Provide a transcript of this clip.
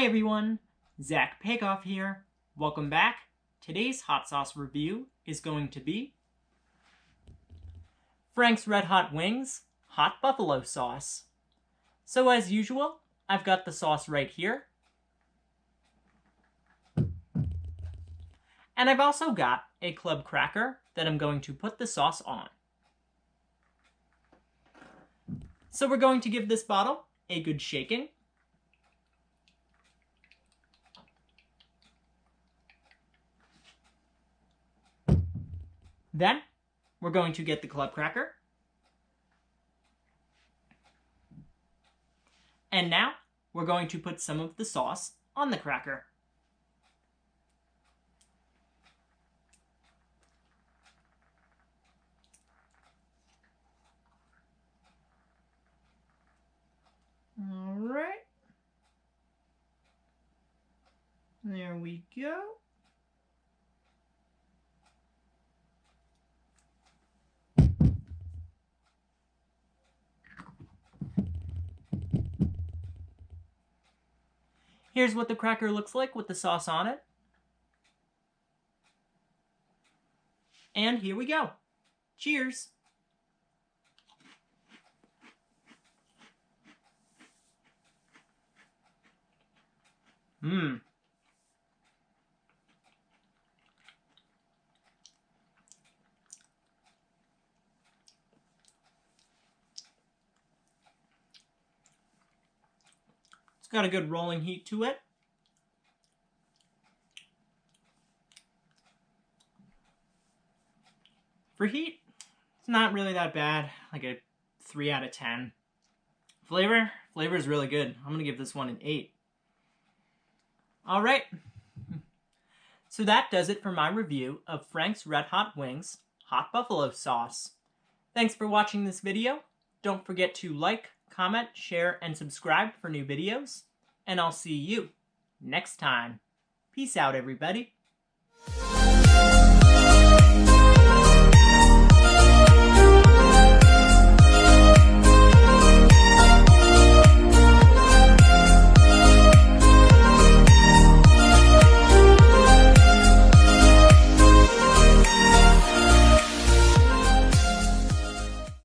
Hi everyone, Zach Pagoff here. Welcome back. Today's hot sauce review is going to be Frank's Red Hot Wings Hot Buffalo Sauce. So as usual, I've got the sauce right here. And I've also got a club cracker that I'm going to put the sauce on. So we're going to give this bottle a good shaking. Then, we're going to get the club cracker. And now, we're going to put some of the sauce on the cracker. All right. There we go. Here's what the cracker looks like with the sauce on it. And here we go. Cheers! Mmm. It's got a good rolling heat to it. For heat, it's not really that bad, like a 3 out of 10. Flavor is really good. I'm gonna give this one an 8. All right, so that does it for my review of Frank's Red Hot Wings Hot Buffalo Sauce. Thanks for watching this video. Don't forget to like, comment, share, and subscribe for new videos. And I'll see you next time. Peace out, everybody.